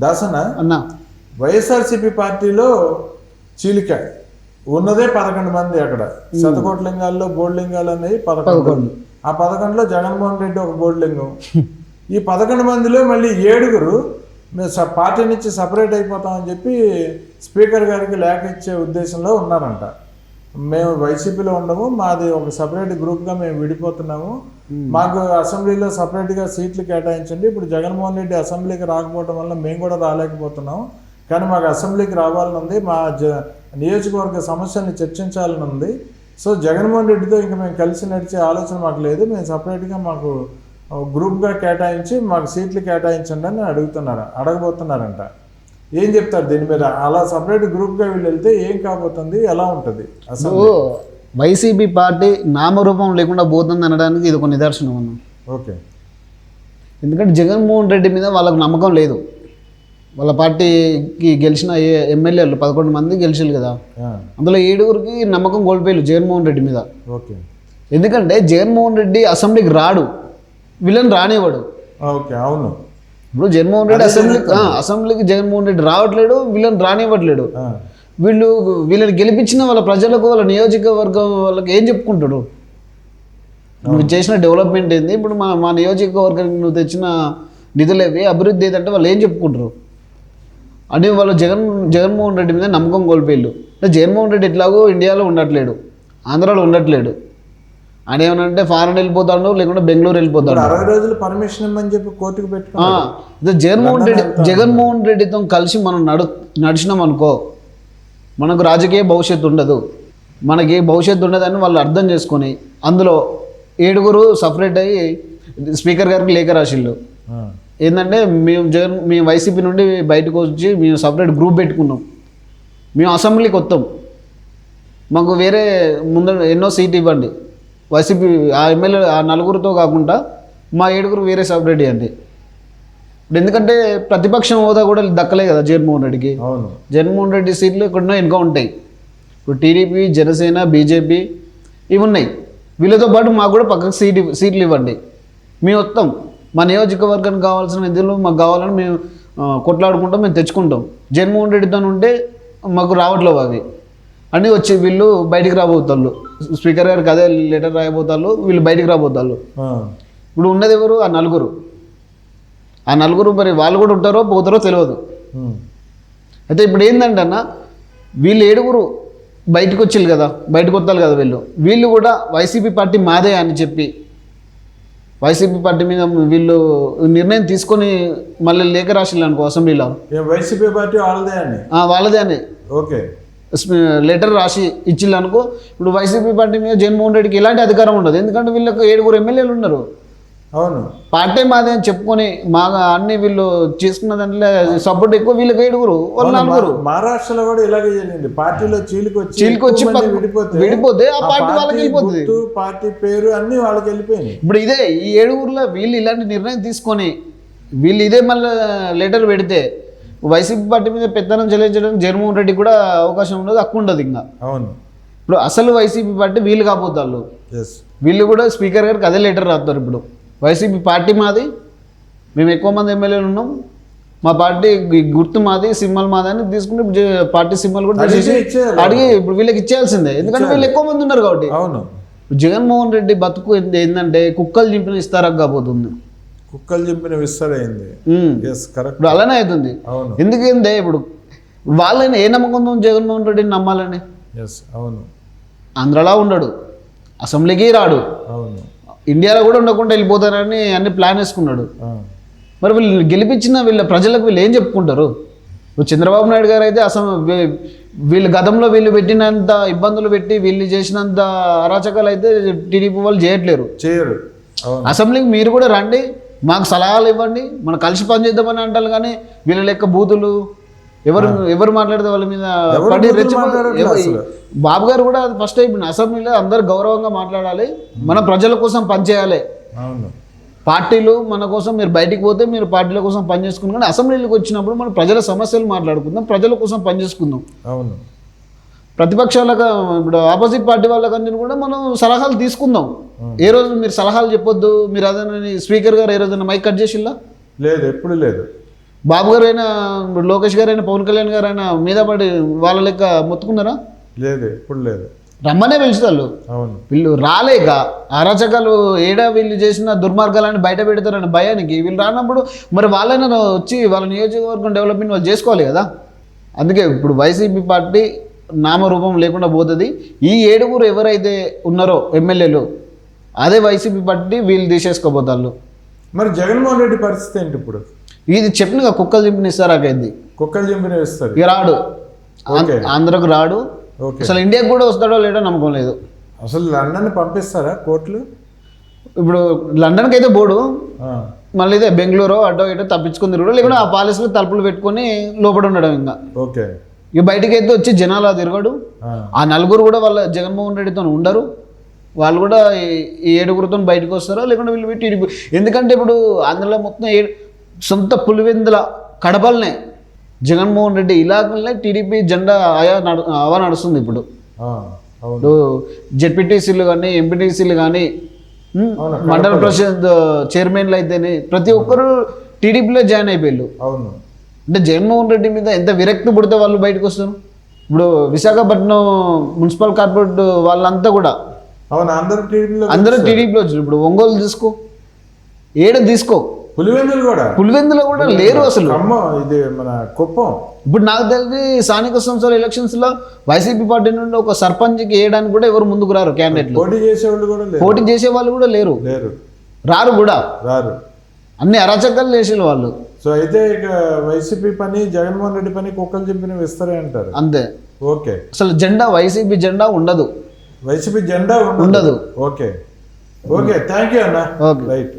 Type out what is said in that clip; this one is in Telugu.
దాసన అన్న వైఎస్ఆర్సీపీ పార్టీలో చీలిక ఉన్నదే 11 మంది. అక్కడ శతకోట్లింగాల్లో బోర్డులింగాలు అనేవి 11. ఆ 11లో జగన్మోహన్ రెడ్డి ఒక బోర్డులింగం. ఈ 11 మందిలో మళ్ళీ 7 మేము పార్టీ నుంచి సపరేట్ అయిపోతామని చెప్పి స్పీకర్ గారికి లేఖ ఇచ్చే ఉద్దేశంలో ఉన్నారంట. మేము వైసీపీలో ఉండము, మాది ఒక సపరేట్ గ్రూప్గా మేము విడిపోతున్నాము, మాకు అసెంబ్లీలో సపరేట్గా సీట్లు కేటాయించండి. ఇప్పుడు జగన్మోహన్ రెడ్డి అసెంబ్లీకి రాకపోవడం వల్ల మేము కూడా రాలేకపోతున్నాం, కానీ మాకు అసెంబ్లీకి రావాలని ఉంది, మా నియోజకవర్గ సమస్యల్ని చర్చించాలని ఉంది. సో జగన్మోహన్ రెడ్డితో ఇంకా మేము కలిసి నడిచే ఆలోచన మాకు లేదు, మేము సపరేట్గా మాకు గ్రూప్గా కేటాయించి మాకు సీట్లు కేటాయించండి అని అడగబోతున్నారంట. ఏం చెప్తారు దీని మీద? అలా సపరేట్ గ్రూప్గా వీళ్ళు వెళ్తే ఏం కాబోతుంది, ఎలా ఉంటుంది అసలు? వైసీపీ పార్టీ నామరూపం లేకుండా పోతుంది అనడానికి ఇది ఒక నిదర్శనం అన్న. ఓకే. ఎందుకంటే జగన్మోహన్ రెడ్డి మీద వాళ్ళకు నమ్మకం లేదు. వాళ్ళ పార్టీకి గెలిచిన ఎమ్మెల్యేలు 11 మంది గెలిచారు కదా, అందులో 7 నమ్మకం కోల్పోయారు జగన్మోహన్ రెడ్డి మీద. ఓకే. ఎందుకంటే జగన్మోహన్ రెడ్డి అసెంబ్లీకి రాడు, వీళ్ళని రానివ్వడు. ఓకే, అవును. ఇప్పుడు జగన్మోహన్ రెడ్డి అసెంబ్లీకి జగన్మోహన్ రెడ్డి రావట్లేడు, వీళ్ళని రానివ్వట్లేడు. వీళ్ళని గెలిపించిన వాళ్ళ ప్రజలకు, వాళ్ళ నియోజకవర్గం వాళ్ళకి ఏం చెప్పుకుంటాడు? నువ్వు చేసిన డెవలప్మెంట్ ఏంది, ఇప్పుడు మా నియోజకవర్గానికి నువ్వు తెచ్చిన నిధులేవి, అభివృద్ధి ఏదంటే వాళ్ళు ఏం చెప్పుకుంటారు అని వాళ్ళు జగన్మోహన్ రెడ్డి మీద నమ్మకం కోల్పోయారు. అంటే జగన్మోహన్ రెడ్డి ఎట్లాగో ఇండియాలో ఉండట్లేడు, ఆంధ్రాలో ఉండట్లేడు. ఆయన ఏమనంటే ఫారెన్ వెళ్ళిపోతాడు, లేకుంటే బెంగళూరు వెళ్ళిపోతాడు. 60 రోజులు పర్మిషన్ ఇవ్వమని చెప్పి కోర్టుకు పెట్టుకున్నాడు. జగన్మోహన్ రెడ్డితో కలిసి మనం నడిచినాం అనుకో, మనకు రాజకీయ భవిష్యత్తు ఉండదు, మనకి భవిష్యత్తు ఉండదని వాళ్ళు అర్థం చేసుకొని అందులో 7 సపరేట్ అయ్యి స్పీకర్ గారికి లేఖ రాసిళ్ళు. ఏంటంటే మేము వైసీపీ నుండి బయటకు వచ్చి మేము సపరేట్ గ్రూప్ పెట్టుకున్నాం, మేము అసెంబ్లీకి వస్తాం, మాకు వేరే ముందు ఎన్నో సీట్ ఇవ్వండి, వైసీపీ ఆ ఎమ్మెల్యే ఆ 4 కాకుండా మా 7 వేరే సపరేట్ ఇవ్వండి. ఇప్పుడు ఎందుకంటే ప్రతిపక్షం హోదా కూడా దక్కలే కదా జగన్మోహన్ రెడ్డికి. జగన్మోహన్ రెడ్డి సీట్లు ఎక్కడన్నా ఇంకా ఉంటాయి. ఇప్పుడు టీడీపీ, జనసేన, బీజేపీ ఇవి ఉన్నాయి. వీళ్ళతో పాటు మాకు కూడా పక్కకు సీట్లు ఇవ్వండి, మేము వస్తాం, మా నియోజకవర్గానికి కావాల్సిన నిధులు మాకు కావాలని మేము కొట్లాడుకుంటాం, మేము తెచ్చుకుంటాం. జగన్మోహన్ రెడ్డితో ఉంటే మాకు రావట్లేవు అవి అని వచ్చి వీళ్ళు బయటికి రాబోతాళ్ళు. స్పీకర్ గారికి అదే లెటర్ రాయబోతాళ్ళు, వీళ్ళు బయటికి రాబోతాళ్ళు. ఇప్పుడు ఉన్నది ఎవరు? ఆ 4. ఆ 4 మరి వాళ్ళు కూడా ఉంటారో పోతారో తెలియదు. అయితే ఇప్పుడు ఏంటంటే అన్న, వీళ్ళు 7 బయటకు వచ్చారు కదా, బయటకు వస్తారు కదా, వీళ్ళు కూడా వైసీపీ పార్టీ మాదే అని చెప్పి వైసీపీ పార్టీ మీద వీళ్ళు నిర్ణయం తీసుకొని మళ్ళీ లేఖ రాసిళ్ళు అనుకో అసెంబ్లీలో, వైసీపీ పార్టీ వాళ్ళదే అని ఓకే లెటర్ రాసి ఇచ్చిళ్ళు అనుకో. ఇప్పుడు వైసీపీ పార్టీ మీద జగన్మోహన్ రెడ్డికి ఎలాంటి అధికారం ఉండదు, ఎందుకంటే వీళ్ళకి 7 ఎమ్మెల్యేలు ఉన్నారు. అవును, పార్టీ మాదే అని చెప్పుకొని అన్ని వీళ్ళు చేసుకున్న దాంట్లో సపోర్ట్ ఎక్కువ, వీళ్ళకి 7 వాళ్ళు 4. మహారాష్ట్రలో కూడా ఇలాగే జరిగింది, పార్టీలో చీలికొచ్చి విడిపోతే ఆ పార్టీ వాళ్ళకి వెళ్ళిపోతుంది, పార్టీ పేరు అన్ని వాళ్ళకి వెళ్ళిపోయింది. ఇప్పుడు ఇదే ఈ 7 వీళ్ళు ఇలాంటి నిర్ణయం తీసుకొని వీళ్ళు ఇదే మళ్ళీ లెటర్ పెడితే వైసీపీ పార్టీ మీద పెత్తనం చెల్లించడానికి జగన్మోహన్ రెడ్డి కూడా అవకాశం ఉండదు, హక్కు ఉండదు ఇంకా. అవును, ఇప్పుడు అసలు వైసీపీ పార్టీ వీళ్ళు కాపోతారు, వీళ్ళు కూడా స్పీకర్ గారికి అదే లెటర్ రాస్తారు. ఇప్పుడు వైసీపీ పార్టీ మాది, మేము ఎక్కువ మంది ఎమ్మెల్యేలు ఉన్నాం, మా పార్టీ గుర్తు మాది, సింబల్ మాది అని తీసుకుంటే పార్టీ సింబల్ కూడా అడిగి ఇప్పుడు వీళ్ళకి ఇచ్చేయాల్సిందే, ఎందుకంటే వీళ్ళు ఎక్కువ మంది ఉన్నారు కాబట్టి. అవును, జగన్మోహన్ రెడ్డి బతుకు ఏంటంటే కుక్కలు చింపిన ఇస్తారకు కాబోతుంది, కుక్కలు చింపిన విస్తరైంది. ఇప్పుడు అలానే అవుతుంది. ఎందుకంటే ఇప్పుడు వాళ్ళని ఏ నమ్మకంతో జగన్మోహన్ రెడ్డిని నమ్మాలని? అవును, ఆంధ్రలో ఉండడు, అసెంబ్లీకి రాడు, ఇండియాలో కూడా ఉండకుండా వెళ్ళిపోతారని అన్ని ప్లాన్ వేసుకున్నాడు. మరి వీళ్ళు గెలిపించిన వీళ్ళ ప్రజలకు వీళ్ళు ఏం చెప్పుకుంటారు? ఇప్పుడు చంద్రబాబు నాయుడు గారు అయితే వీళ్ళు గతంలో వీళ్ళు పెట్టినంత ఇబ్బందులు పెట్టి వీళ్ళు చేసినంత అరాచకాలు అయితే టీడీపీ వాళ్ళు చేయరు. అసెంబ్లీకి మీరు కూడా రండి, మాకు సలహాలు ఇవ్వండి, మనం కలిసి పనిచేద్దామని అంటారు. కానీ వీళ్ళ లెక్క బూతులు ఎవరు మాట్లాడితే వాళ్ళ మీద బాబు గారు కూడా ఫస్ట్ అయిపోయింది. అసెంబ్లీలో అందరు గౌరవంగా మాట్లాడాలి, మన ప్రజల కోసం పనిచేయాలి. పార్టీలు మన కోసం, మీరు బయటికి పోతే మీరు పార్టీల కోసం పనిచేసుకున్నాం, కానీ అసెంబ్లీలోకి వచ్చినప్పుడు మనం ప్రజల సమస్యలు మాట్లాడుకుందాం, ప్రజల కోసం పనిచేసుకుందాం. అవును, ప్రతిపక్షాలకు ఇప్పుడు ఆపోజిట్ పార్టీ వాళ్ళకన్నీ కూడా మనం సలహాలు తీసుకుందాం. ఏ రోజు మీరు సలహాలు చెప్పొద్దు, మీరు అదే స్పీకర్ గారు ఏ రోజైనా మైక్ కట్ చేసిల్లా? లేదు, ఎప్పుడు లేదు. బాబు గారు అయినా లోకేష్ గారు అయినా పవన్ కళ్యాణ్ గారు అయినా మీద పడి వాళ్ళ లెక్క మొత్తుకున్నారా? లేదు, ఇప్పుడు లేదు. రమ్మనే పిలుచుతారు. అవును. వీళ్ళు రాలేక అరాచకాలు ఏడా వీళ్ళు చేసిన దుర్మార్గాలని బయట పెడతారని భయానికి వీళ్ళు రానప్పుడు మరి వాళ్ళైనా వచ్చి వాళ్ళ నియోజకవర్గం డెవలప్మెంట్ వాళ్ళు చేసుకోవాలి కదా. అందుకే ఇప్పుడు వైసీపీ పార్టీ నామరూపం లేకుండా పోతుంది. ఈ 7 ఎవరైతే ఉన్నారో ఎమ్మెల్యేలు అదే వైసీపీ పార్టీ వీళ్ళు తీసేసుకోబోతారు. మరి జగన్మోహన్ రెడ్డి పరిస్థితి ఏంటి ఇప్పుడు? ఇది చెప్పిన కుక్కలు చింపినిస్తారు అకైంది. కుక్కలు చింపిన ఇస్తారు. ఇక రాడు, ఆంధ్రకు రాడు. అసలు ఇండియాకి కూడా వస్తాడో లేడో నమ్మకం లేదు. అసలు లండన్ పంపిస్తారా కోర్టులు? ఇప్పుడు లండన్కి అయితే పోడు, మళ్ళీ ఇదే బెంగళూరు అటో ఇటో తప్పించుకుని తిరుగుడు, లేకుండా ఆ పాలసీలో తలుపులు పెట్టుకొని లోపల ఉండడం. ఇంకా ఓకే, ఇక బయటికి అయితే వచ్చి జనాలు తిరగడు. ఆ 4 కూడా వాళ్ళ జగన్మోహన్ రెడ్డితో ఉండరు. వాళ్ళు కూడా ఈ 7 బయటకు వస్తారో లేకుండా వీళ్ళు టీడీపీ. ఎందుకంటే ఇప్పుడు ఆంధ్రలో మొత్తం సొంత పులివెందుల కడపలనే జగన్మోహన్ రెడ్డి ఇలాగలనే టీడీపీ జెండా అవా నడుస్తుంది. ఇప్పుడు జెడ్పీటీసీలు కానీ ఎంపీటీసీలు కానీ మండల పరిషత్ చైర్మన్లు అయితేనే ప్రతి ఒక్కరు టీడీపీలో జాయిన్ అయిపోయారు. అవును. అంటే జగన్మోహన్ రెడ్డి మీద ఎంత విరక్తి పుడితే వాళ్ళు బయటకు వస్తారు. ఇప్పుడు విశాఖపట్నం మున్సిపల్ కార్పొరేట్ వాళ్ళంతా కూడా అందరూ టీడీపీలో వచ్చారు. ఇప్పుడు ఒంగోలు తీసుకో, తీసుకో, పులివెందులో కూడా లేరు అసలు. ఇది మన కుప్పం. ఇప్పుడు నాకు తెలిసి స్థానిక సంస్థల ఎలక్షన్స్లో వైసీపీ పార్టీ నుండి ఒక సర్పంచ్కి వేయడానికి కూడా ఎవరు ముందుకు రారు. క్యాండిడేట్లు పోటీ చేసే వాళ్ళు కూడా లేరు, రారు కూడా. అన్ని అరాచకాలు చేసే వాళ్ళు. సో అయితే ఇక వైసీపీ పని, జగన్మోహన్ రెడ్డి పని కుక్కలు చెప్పినవి ఇస్తారే అంటారు. అంతే. ఓకే. అసలు జెండా వైసీపీ జెండా ఉండదు, వైసీపీ జెండా ఉండదు. ఓకే, థ్యాంక్ యూ అన్న. రైట్.